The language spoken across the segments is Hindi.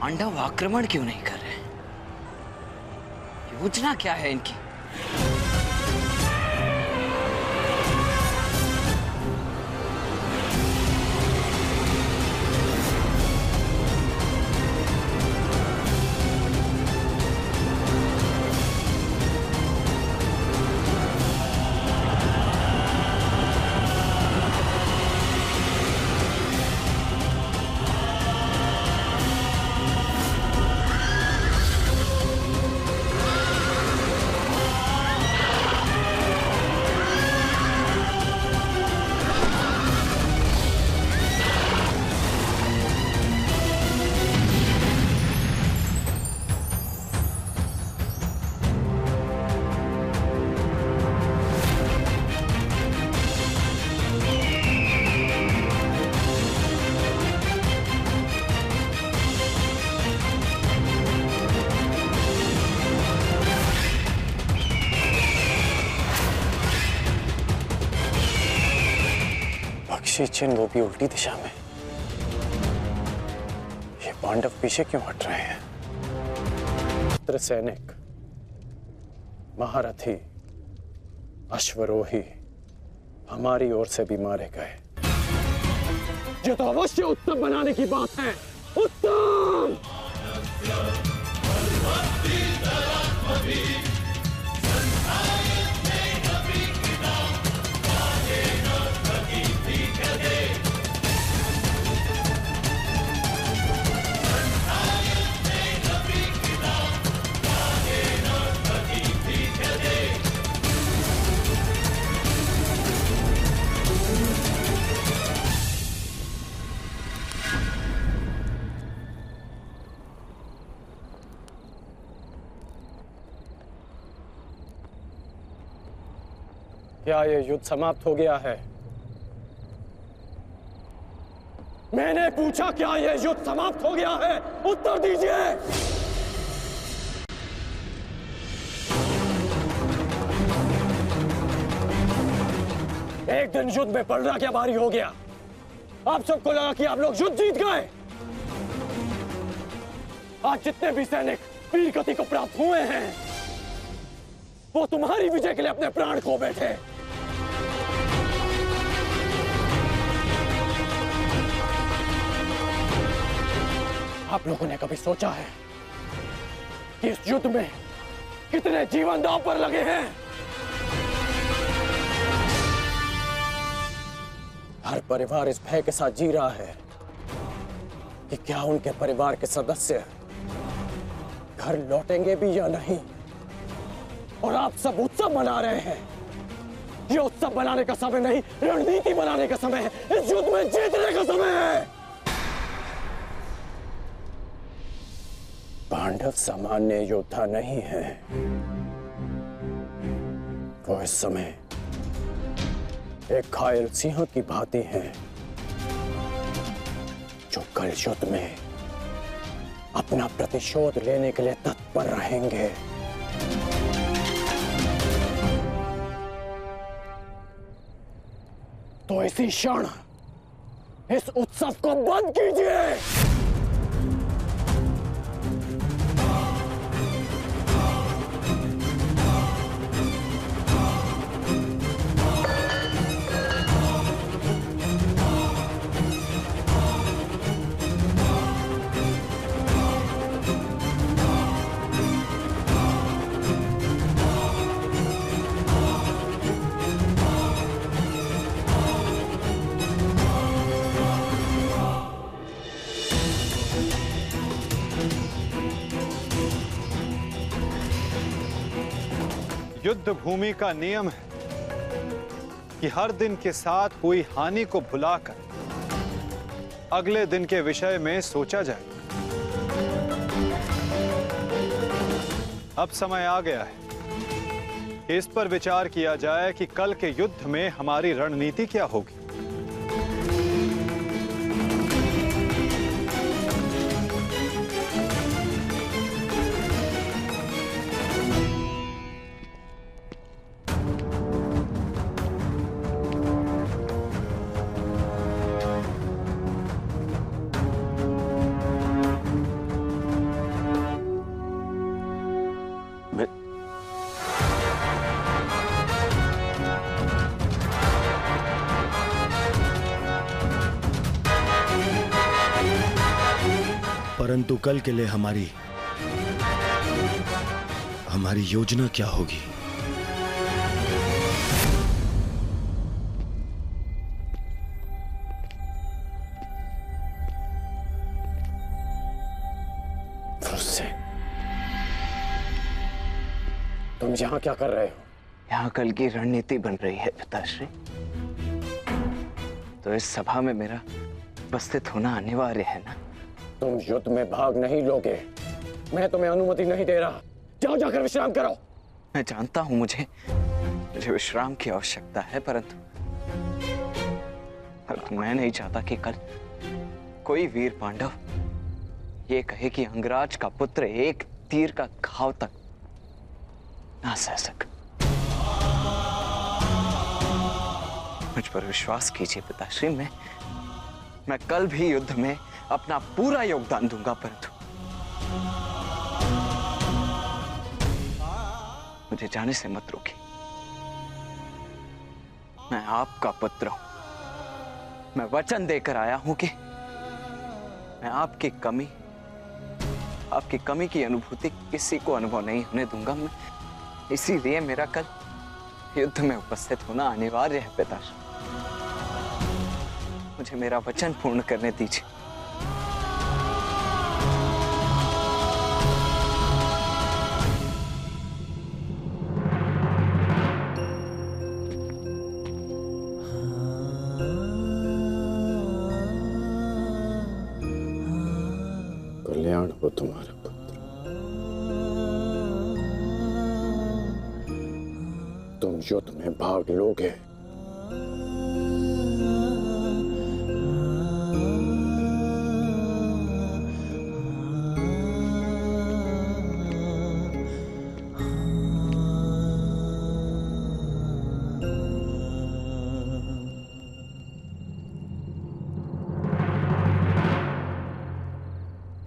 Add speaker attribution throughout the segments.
Speaker 1: पांडव आक्रमण क्यों नहीं कर रहे? योजना क्या है इनकी?
Speaker 2: चिन्ह वो भी उल्टी दिशा में। ये पांडव पीछे क्यों हट रहे हैं? मित्र सैनिक, महारथी, अश्वरोही हमारी ओर से भी मारे गए। ये तो अवश्य उत्तम बनाने की बात है। उत्तम! क्या ये युद्ध समाप्त हो गया है? मैंने पूछा क्या ये युद्ध समाप्त हो गया है? उत्तर दीजिए। एक दिन युद्ध में पलड़ा क्या भारी हो गया। आप सबको लगा कि आप लोग युद्ध जीत गए। आज जितने भी सैनिक वीर गति को प्राप्त हुए हैं वो तुम्हारी विजय के लिए अपने प्राण खो बैठे। आप लोगों ने कभी सोचा है कि इस युद्ध में कितने जीवन दांव पर लगे हैं? हर परिवार इस भय के साथ जी रहा है कि क्या उनके परिवार के सदस्य घर लौटेंगे भी या नहीं। और आप सब उत्सव मना रहे हैं। ये उत्सव बनाने का समय नहीं, रणनीति बनाने का समय है। इस युद्ध में जीतने का समय है। पांडव सामान्य योद्धा नहीं है। वो इस समय एक घायल सिंह की भांति हैं, जो कल युद्ध में अपना प्रतिशोध लेने के लिए तत्पर रहेंगे। तो इसी क्षण इस उत्सव को बंद कीजिए।
Speaker 3: युद्ध भूमि का नियम है कि हर दिन के साथ हुई हानि को भुलाकर अगले दिन के विषय में सोचा जाए। अब समय आ गया है कि इस पर विचार किया जाए कि कल के युद्ध में हमारी रणनीति क्या होगी।
Speaker 4: परंतु कल के लिए हमारी योजना क्या होगी?
Speaker 2: तुम यहाँ क्या कर रहे हो?
Speaker 1: यहाँ कल की रणनीति बन रही है पिताश्री। तो इस सभा में मेरा उपस्थित होना अनिवार्य है ना?
Speaker 2: तुम युद्ध में भाग नहीं लोगे, मैं तुम्हें अनुमति नहीं दे रहा। जाओ, जाकर विश्राम करो।
Speaker 1: मैं जानता हूं मुझे विश्राम की आवश्यकता है, परंतु मैं नहीं चाहता कि कल कोई वीर पांडव ये कहे कि अंगराज का पुत्र एक तीर का घाव तक ना सह सका। मुझ पर विश्वास कीजिए पिताश्री, मैं कल भी युद्ध में अपना पूरा योगदान दूंगा, परंतु मुझे जाने से मत रोकिए। मैं आपका पुत्र हूं। मैं वचन देकर आया हूं कि मैं आपकी कमी की अनुभूति किसी को अनुभव नहीं होने दूंगा। मैं इसीलिए मेरा कल युद्ध में उपस्थित होना अनिवार्य है पिताश्री। मुझे मेरा वचन पूर्ण करने दीजिए।
Speaker 2: कल्याण हो तुम्हारा पुत्र। तुम युद्ध में भाग लोगे।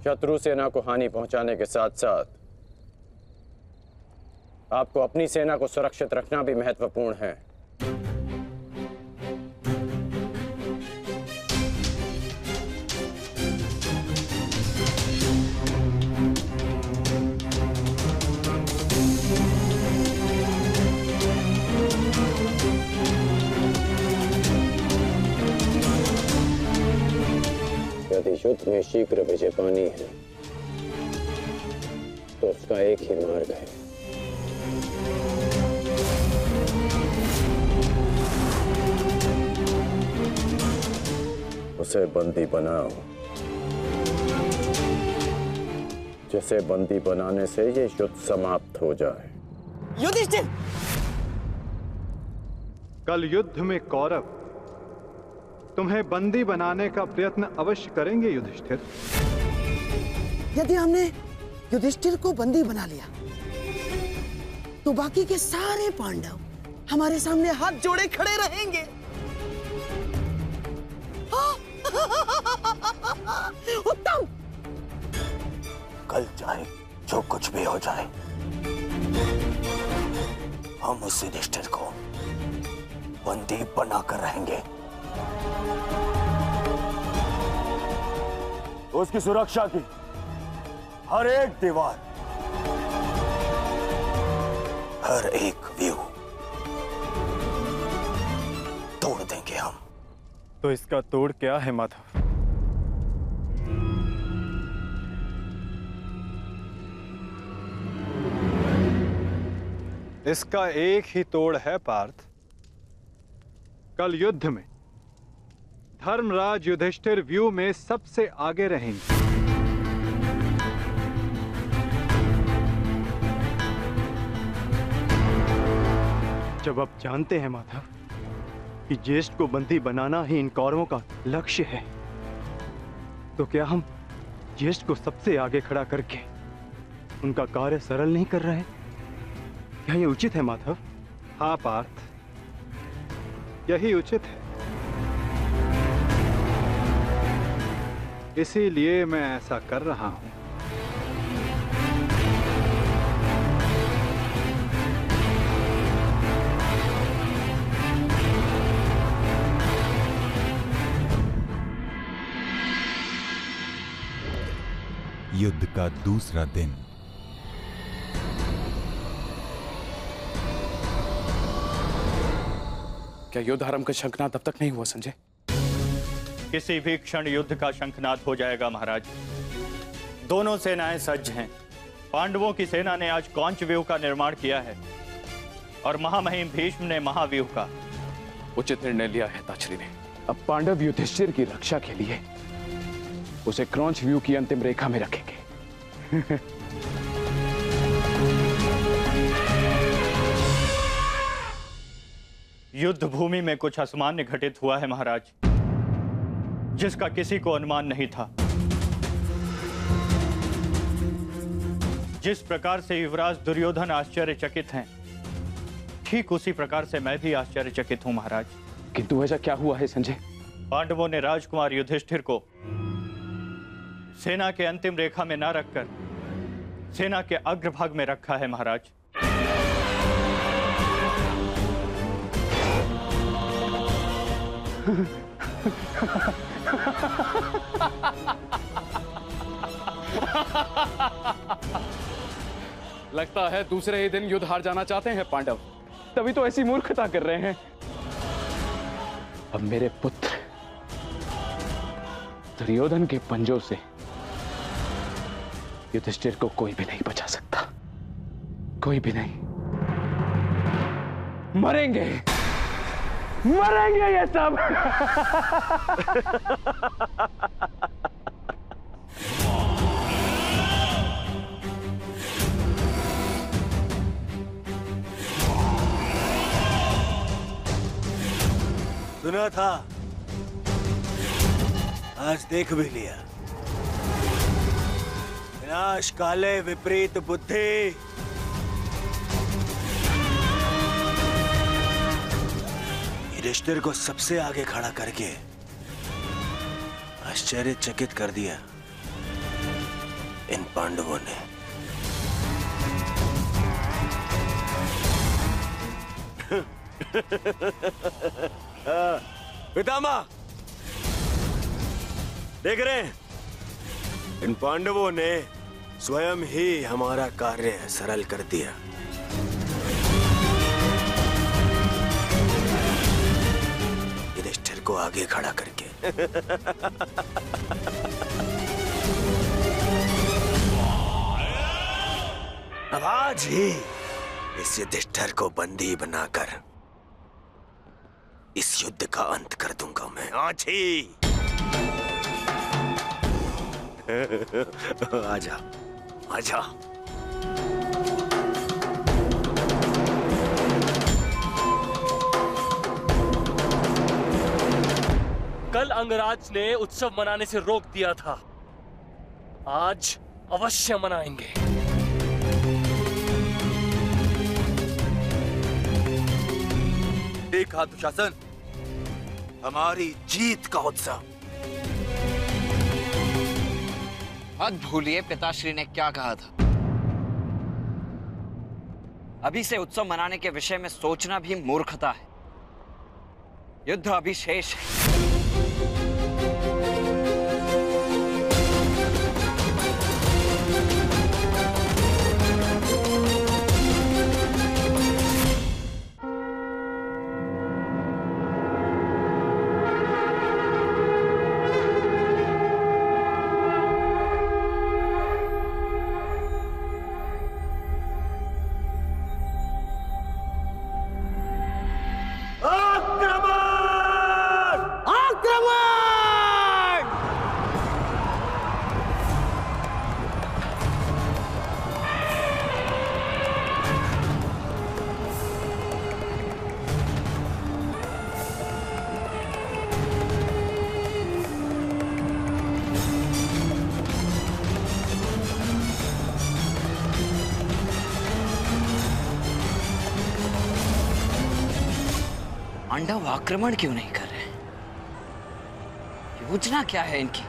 Speaker 2: शत्रु सेना को हानि पहुंचाने के साथ साथ आपको अपनी सेना को सुरक्षित रखना भी महत्वपूर्ण है। यदि युद्ध में शीघ्र विजय पानी है तो उसका एक ही मार्ग है, उसे बंदी बनाओ। जिसे बंदी बनाने से ये युद्ध समाप्त हो जाए।
Speaker 5: युधिष्ठिर!
Speaker 3: कल युद्ध में कौरव तुम्हें बंदी बनाने का प्रयत्न अवश्य करेंगे युधिष्ठिर।
Speaker 5: यदि हमने युधिष्ठिर को बंदी बना लिया तो बाकी के सारे पांडव हमारे सामने हाथ जोड़े खड़े रहेंगे। उत्तम!
Speaker 6: कल चाहे जो कुछ भी हो जाए, हम उस युधिष्ठिर को बंदी बनाकर रहेंगे। उसकी सुरक्षा की हर एक दीवार, हर एक व्यू तोड़ देंगे हम।
Speaker 7: तो इसका तोड़ क्या है माधव?
Speaker 3: इसका एक ही तोड़ है पार्थ। कल युद्ध में धर्मराज युधिष्ठिर व्यू में सबसे आगे रहेंगे।
Speaker 7: जब आप जानते हैं माधव कि ज्येष्ठ को बंदी बनाना ही इन कौरवों का लक्ष्य है, तो क्या हम ज्येष्ठ को सबसे आगे खड़ा करके उनका कार्य सरल नहीं कर रहे? क्या ये उचित है माधव?
Speaker 3: हाँ पार्थ, यही उचित है। इसीलिए मैं ऐसा कर रहा हूं।
Speaker 8: युद्ध का दूसरा दिन।
Speaker 9: क्या युद्ध आरंभ का शंखनाद अब तक नहीं हुआ संजय?
Speaker 10: किसी भी क्षण युद्ध का शंखनाद हो जाएगा महाराज। दोनों सेनाएं सज्ज हैं। पांडवों की सेना ने आज कौंच व्यूह का निर्माण किया है और महामहिम भीष्म ने महाव्यूह का।
Speaker 9: उचित निर्णय लिया है ताश्री ने। अब पांडव युधिष्ठिर की रक्षा के लिए उसे क्रौंच व्यूह की अंतिम रेखा में रखेंगे।
Speaker 10: युद्ध भूमि में कुछ असामान्य घटित हुआ है महाराज, जिसका किसी को अनुमान नहीं था। जिस प्रकार से युवराज दुर्योधन आश्चर्यचकित हैं, ठीक उसी प्रकार से मैं भी आश्चर्यचकित हूं महाराज।
Speaker 9: किंतु ऐसा क्या हुआ है संजय?
Speaker 10: पांडवों ने राजकुमार युधिष्ठिर को सेना के अंतिम रेखा में न रखकर सेना के अग्रभाग में रखा है महाराज।
Speaker 9: लगता है दूसरे ही दिन युद्ध हार जाना चाहते हैं पांडव, तभी तो ऐसी मूर्खता कर रहे हैं। अब मेरे पुत्र दुर्योधन के पंजों से युधिष्ठिर को कोई भी नहीं बचा सकता, कोई भी नहीं। मरेंगे, मरेंगे ये सब।
Speaker 6: सुना था, आज देख भी लिया। विनाश काले विपरीत बुद्धि। युधिष्ठिर को सबसे आगे खड़ा करके आश्चर्यचकित कर दिया इन पांडवों ने। पितामह, देख रहे हैं, इन पांडवों ने स्वयं ही हमारा कार्य सरल कर दिया। युधिष्ठिर को आगे खड़ा करके। अब आज ही इस युधिष्ठिर को बंदी बनाकर इस युद्ध का अंत कर दूंगा मैं, आज ही। आजा, आजा।
Speaker 11: कल अंगराज ने उत्सव मनाने से रोक दिया था, आज अवश्य मनाएंगे।
Speaker 6: देखा दुशासन, हमारी जीत का उत्सव।
Speaker 1: मत भूलिए पिताश्री ने क्या कहा था। अभी से उत्सव मनाने के विषय में सोचना भी मूर्खता है। युद्ध अभी शेष है। पांडव आक्रमण क्यों नहीं कर रहे? योजना क्या है इनकी?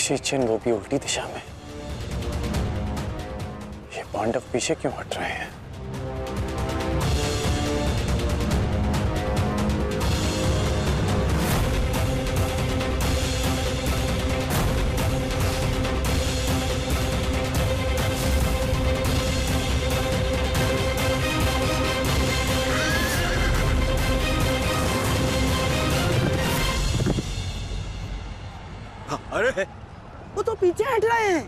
Speaker 2: दिशी चिन्ह, वो भी उल्टी दिशा में। ये पांडव पीछे क्यों हट रहे हैं?
Speaker 6: अरे
Speaker 5: वो तो पीछे हट रहे हैं।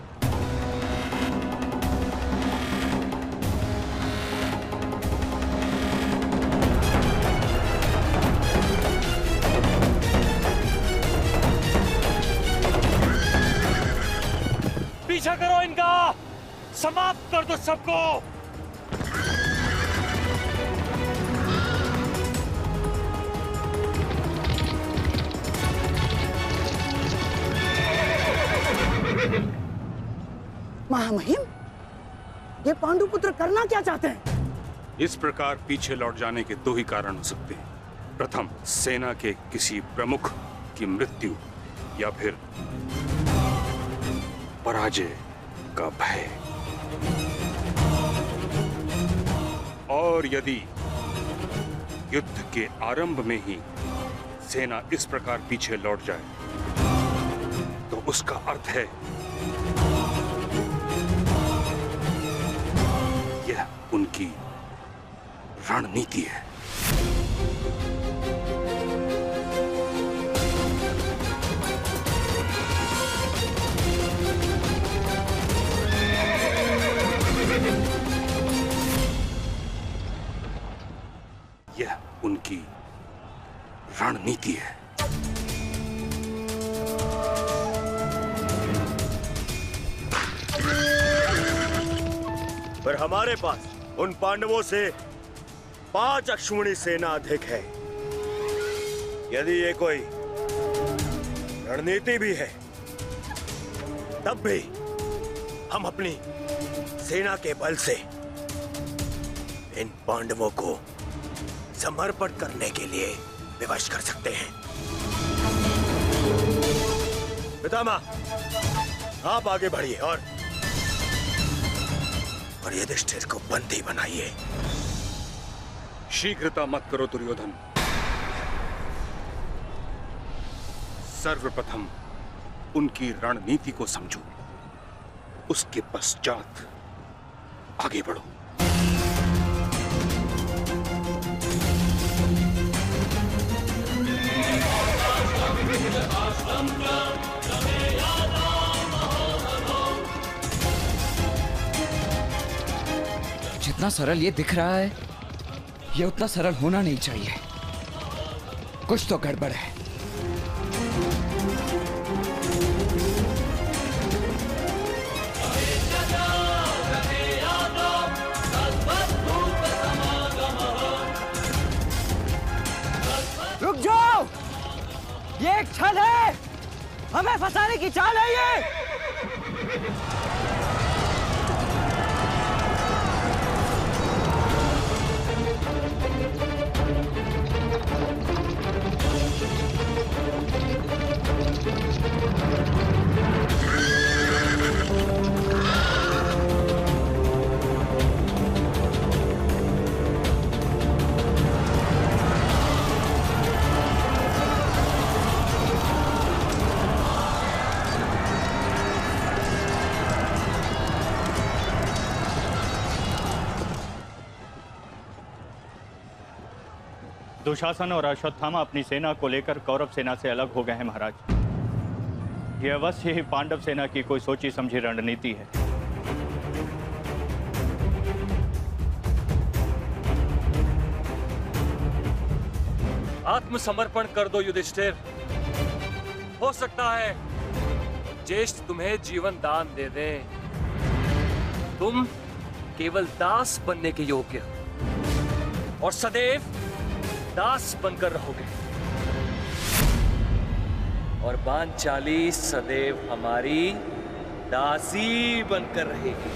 Speaker 11: पीछा करो इनका, समाप्त कर दो सबको।
Speaker 5: महामहिम, ये पांडु पुत्र करना क्या चाहते हैं?
Speaker 12: इस प्रकार पीछे लौट जाने के दो ही कारण हो सकते हैं। प्रथम, सेना के किसी प्रमुख की मृत्यु, या फिर पराजय का भय। और यदि युद्ध के आरंभ में ही सेना इस प्रकार पीछे लौट जाए तो उसका अर्थ है यह उनकी रणनीति है। यह उनकी रणनीति है।
Speaker 6: पर हमारे पास उन पांडवों से 5 अश्विनी सेना अधिक है। यदि ये कोई रणनीति भी है, तब भी हम अपनी सेना के बल से इन पांडवों को समर्पण करने के लिए विवश कर सकते हैं। पितामह, आप आगे बढ़िए और युधिष्ठिर को बंदी बनाइए।
Speaker 12: शीघ्रता मत करो दुर्योधन। सर्वप्रथम उनकी रणनीति को समझो, उसके पश्चात आगे बढ़ो।
Speaker 1: जितना सरल ये दिख रहा है, ये उतना सरल होना नहीं चाहिए। कुछ तो गड़बड़ है।
Speaker 5: रुक जाओ, ये एक छल है, हमें फंसाने की चाल है ये।
Speaker 10: दुशासन और अश्वत्थामा अपनी सेना को लेकर कौरव सेना से अलग हो गए हैं महाराज। यह अवश्य ही पांडव सेना की कोई सोची समझी रणनीति है।
Speaker 11: आत्मसमर्पण कर दो युधिष्ठिर। हो सकता है ज्येष्ठ तुम्हें जीवन दान दे दे। तुम केवल दास बनने के योग्य और सदैव दास बनकर रहोगे, और पांचाली सदैव हमारी दासी बनकर रहेगी।